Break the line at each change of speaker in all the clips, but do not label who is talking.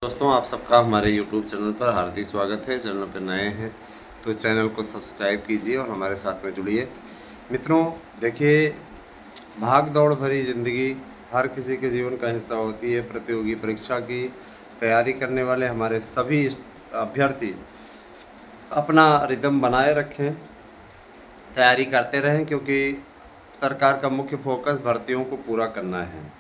दोस्तों, आप सबका हमारे YouTube चैनल पर हार्दिक स्वागत है। चैनल पर नए हैं तो चैनल को सब्सक्राइब कीजिए और हमारे साथ में जुड़िए। मित्रों, देखिए, भाग दौड़ भरी ज़िंदगी हर किसी के जीवन का हिस्सा होती है। प्रतियोगी परीक्षा की तैयारी करने वाले हमारे सभी अभ्यर्थी अपना रिदम बनाए रखें, तैयारी करते रहें, क्योंकि सरकार का मुख्य फोकस भर्तियों को पूरा करना है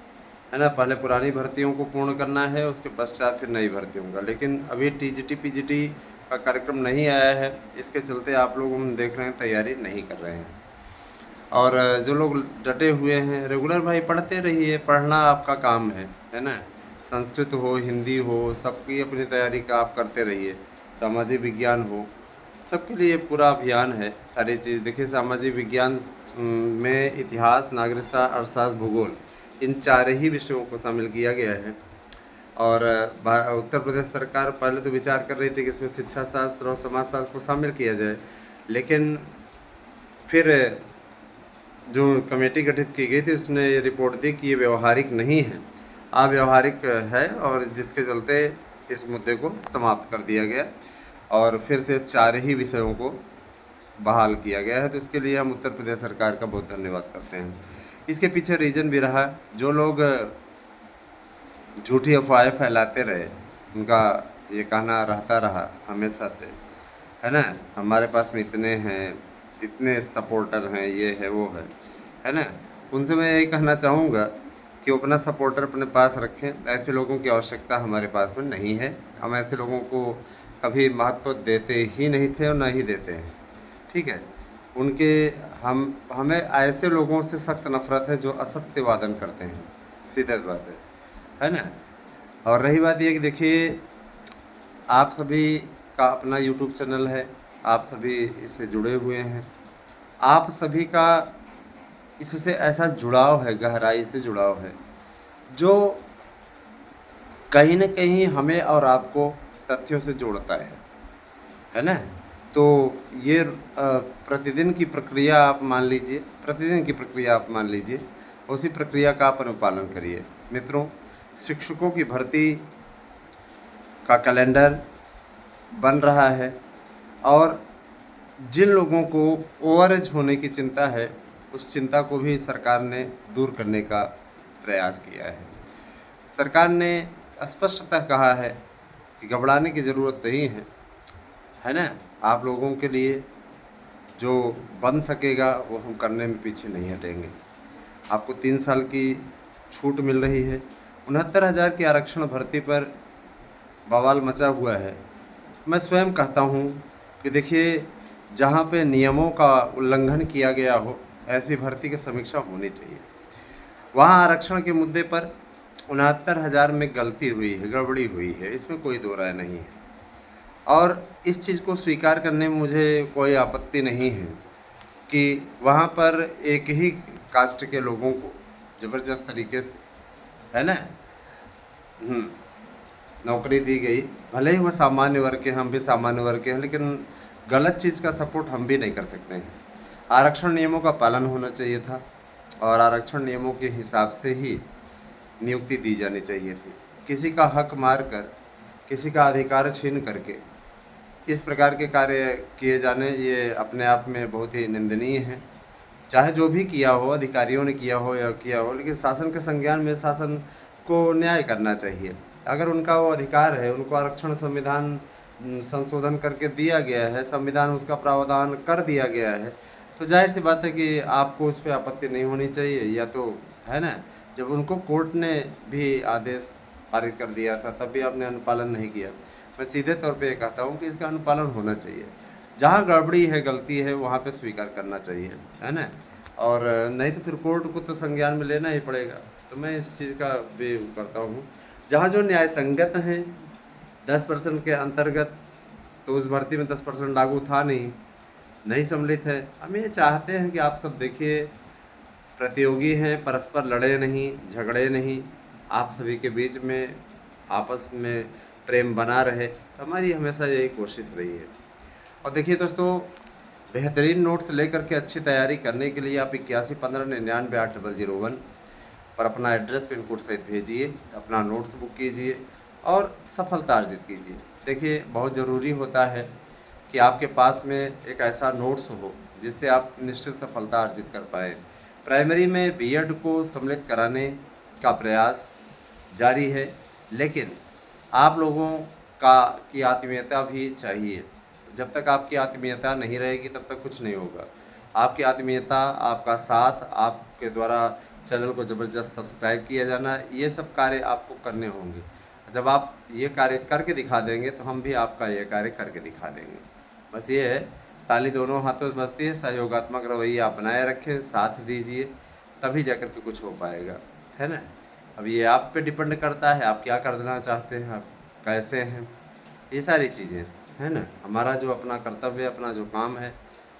ना। पहले पुरानी भर्तियों को पूर्ण करना है, उसके पश्चात फिर नई भर्तियों का। लेकिन अभी टीजीटी पीजीटी का कार्यक्रम नहीं आया है, इसके चलते आप लोग हम देख रहे हैं तैयारी नहीं कर रहे हैं। और जो लोग डटे हुए हैं, रेगुलर भाई पढ़ते रहिए, पढ़ना आपका काम है ना। संस्कृत हो, हिंदी हो, सबकी अपनी तैयारी का आप करते रहिए। सामाजिक विज्ञान हो, सबके लिए पूरा अभियान है। सारी चीज़ देखिए, सामाजिक विज्ञान में इतिहास, नागरिकता, अर्थशास्त्र, भूगोल, इन चार ही विषयों को शामिल किया गया है। और उत्तर प्रदेश सरकार पहले तो विचार कर रही थी कि इसमें शिक्षा शास्त्र और समाज शास्त्र को शामिल किया जाए, लेकिन फिर जो कमेटी गठित की गई थी उसने ये रिपोर्ट दी कि ये व्यवहारिक नहीं है, अव्यवहारिक है, और जिसके चलते इस मुद्दे को समाप्त कर दिया गया और फिर से चार ही विषयों को बहाल किया गया है। तो इसके लिए हम उत्तर प्रदेश सरकार का बहुत धन्यवाद करते हैं। इसके पीछे रीज़न भी रहा, जो लोग झूठी अफवाहें फैलाते रहे, उनका ये कहना रहता रहा हमेशा से, है ना, हमारे पास में इतने हैं, इतने सपोर्टर हैं, ये है वो है ना। उनसे मैं यही कहना चाहूँगा कि वो अपना सपोर्टर अपने पास रखें। ऐसे लोगों की आवश्यकता हमारे पास में नहीं है। हम ऐसे लोगों को कभी महत्व देते ही नहीं थे और ना ही देते हैं, ठीक है। उनके हमें ऐसे लोगों से सख्त नफरत है जो असत्य वादन करते हैं, सीधी बात है ना। और रही बात ये कि देखिए, आप सभी का अपना YouTube चैनल है, आप सभी इससे जुड़े हुए हैं, आप सभी का इससे ऐसा जुड़ाव है, गहराई से जुड़ाव है, जो कहीं न कहीं हमें और आपको तथ्यों से जोड़ता है ना। तो ये प्रतिदिन की प्रक्रिया आप मान लीजिए, प्रतिदिन की प्रक्रिया आप मान लीजिए, उसी प्रक्रिया का आप अनुपालन करिए। मित्रों, शिक्षकों की भर्ती का कैलेंडर बन रहा है और जिन लोगों को ओवरएज होने की चिंता है, उस चिंता को भी सरकार ने दूर करने का प्रयास किया है। सरकार ने स्पष्टतः कहा है कि घबराने की ज़रूरत नहीं है ना। आप लोगों के लिए जो बन सकेगा वो हम करने में पीछे नहीं हटेंगे। आपको 3 साल की छूट मिल रही है। 69,000 की आरक्षण भर्ती पर बवाल मचा हुआ है। मैं स्वयं कहता हूँ कि देखिए, जहाँ पे नियमों का उल्लंघन किया गया हो, ऐसी भर्ती की समीक्षा होनी चाहिए। वहाँ आरक्षण के मुद्दे पर 69,000 में गलती हुई है, गड़बड़ी हुई है, इसमें कोई दो राय नहीं है। और इस चीज़ को स्वीकार करने में मुझे कोई आपत्ति नहीं है कि वहाँ पर एक ही कास्ट के लोगों को ज़बरदस्त तरीके से, है ना, नौकरी दी गई। भले ही वो सामान्य वर्ग के, हम भी सामान्य वर्ग के हैं, लेकिन गलत चीज़ का सपोर्ट हम भी नहीं कर सकते हैं। आरक्षण नियमों का पालन होना चाहिए था और आरक्षण नियमों के हिसाब से ही नियुक्ति दी जानी चाहिए थी। किसी का हक मार कर, किसी का अधिकार छीन करके इस प्रकार के कार्य किए जाने, ये अपने आप में बहुत ही निंदनीय है। चाहे जो भी किया हो, अधिकारियों ने किया हो या किया हो, लेकिन शासन के संज्ञान में शासन को न्याय करना चाहिए। अगर उनका वो अधिकार है, उनको आरक्षण संविधान संशोधन करके दिया गया है, संविधान उसका प्रावधान कर दिया गया है, तो जाहिर सी बात है कि आपको उस पर आपत्ति नहीं होनी चाहिए, या तो, है ना। जब उनको कोर्ट ने भी आदेश पारित कर दिया था, तब भी आपने अनुपालन नहीं किया। मैं सीधे तौर पे ये कहता हूँ कि इसका अनुपालन होना चाहिए। जहाँ गड़बड़ी है, गलती है, वहाँ पे स्वीकार करना चाहिए, है ना। और नहीं तो फिर कोर्ट को तो संज्ञान में लेना ही पड़ेगा। तो मैं इस चीज़ का भी करता हूँ, जहाँ जो न्याय संगत हैं 10% के अंतर्गत, तो उस भर्ती में 10% लागू था नहीं सम्मिलित है। हम ये चाहते हैं कि आप सब देखिए, प्रतियोगी हैं, परस्पर लड़े नहीं, झगड़े नहीं, आप सभी के बीच में आपस में प्रेम बना रहे। तो हमारी हमेशा यही कोशिश रही है। और देखिए दोस्तों, बेहतरीन नोट्स लेकर के अच्छी तैयारी करने के लिए आप 8115998001 पर अपना एड्रेस पिन कोड सहित भेजिए, अपना नोट्स बुक कीजिए और सफलता अर्जित कीजिए। देखिए, बहुत ज़रूरी होता है कि आपके पास में एक ऐसा नोट्स हो जिससे आप निश्चित सफलता अर्जित कर पाएँ। प्राइमरी में बीएड को सम्मिलित कराने का प्रयास जारी है, लेकिन आप लोगों की आत्मीयता भी चाहिए। जब तक आपकी आत्मीयता नहीं रहेगी तब तक कुछ नहीं होगा। आपकी आत्मीयता, आपका साथ, आपके द्वारा चैनल को ज़बरदस्त सब्सक्राइब किया जाना, ये सब कार्य आपको करने होंगे। जब आप ये कार्य करके दिखा देंगे तो हम भी आपका ये कार्य करके दिखा देंगे। बस ये है, ताली दोनों हाथों से बजती है। सहयोगात्मक रवैया अपनाए रखें, साथ दीजिए, तभी जाकर के कुछ हो पाएगा, है ना। अब ये आप पे डिपेंड करता है, आप क्या करना चाहते हैं, आप कैसे हैं, ये सारी चीज़ें, है ना। हमारा जो अपना कर्तव्य है, अपना जो काम है,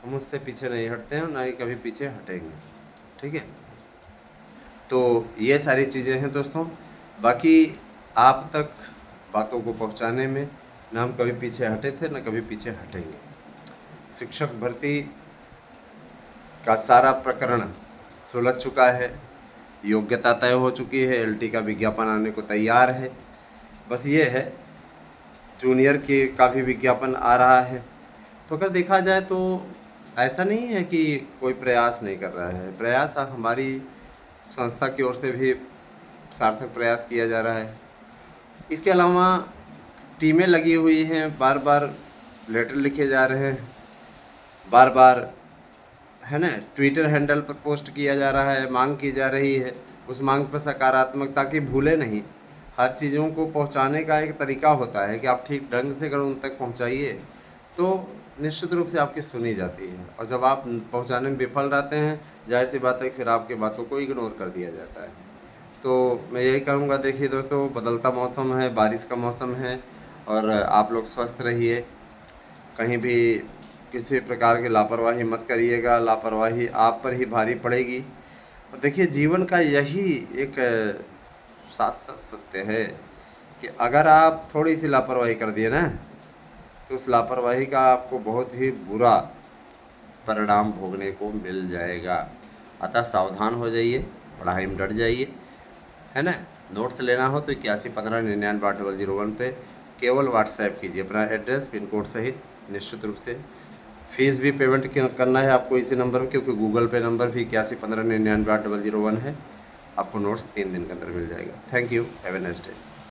हम उससे पीछे नहीं हटते हैं और ना ही कभी पीछे हटेंगे, ठीक है। तो ये सारी चीज़ें हैं दोस्तों। बाकी आप तक बातों को पहुंचाने में ना हम कभी पीछे हटे थे, ना कभी पीछे हटेंगे। शिक्षक भर्ती का सारा प्रकरण सुलझ चुका है, योग्यता तय हो चुकी है, एलटी का विज्ञापन आने को तैयार है। बस ये है, जूनियर के का भी विज्ञापन आ रहा है। तो अगर देखा जाए तो ऐसा नहीं है कि कोई प्रयास नहीं कर रहा है। प्रयास हमारी संस्था की ओर से भी सार्थक प्रयास किया जा रहा है। इसके अलावा टीमें लगी हुई हैं, बार बार लेटर लिखे जा रहे हैं, बार बार, है ना, ट्विटर हैंडल पर पोस्ट किया जा रहा है, मांग की जा रही है। उस मांग पर सकारात्मकता की भूले नहीं। हर चीज़ों को पहुंचाने का एक तरीका होता है कि आप ठीक ढंग से अगर उन तक पहुंचाइए तो निश्चित रूप से आपकी सुनी जाती है। और जब आप पहुंचाने में विफल रहते हैं, जाहिर सी बात है, फिर आपकी बातों को इग्नोर कर दिया जाता है। तो मैं यही कहूँगा, देखिए दोस्तों, बदलता मौसम है, बारिश का मौसम है, और आप लोग स्वस्थ रहिए। कहीं भी किसी प्रकार की लापरवाही मत करिएगा, लापरवाही आप पर ही भारी पड़ेगी। और देखिए, जीवन का यही एक शाश्वत सत्य है कि अगर आप थोड़ी सी लापरवाही कर दिए ना, तो उस लापरवाही का आपको बहुत ही बुरा परिणाम भोगने को मिल जाएगा। अतः सावधान हो जाइए, पढ़ाई में डट जाइए, है ना। नोट्स लेना हो तो 8115998001 पे केवल व्हाट्सएप कीजिए अपना एड्रेस, पिन कोड सहित। निश्चित रूप से फीस भी पेमेंट करना है आपको इसी नंबर पर, क्योंकि गूगल पे नंबर भी 8115998001 है। आपको नोट्स 3 दिन के अंदर मिल जाएगा। Thank you, have a nice day.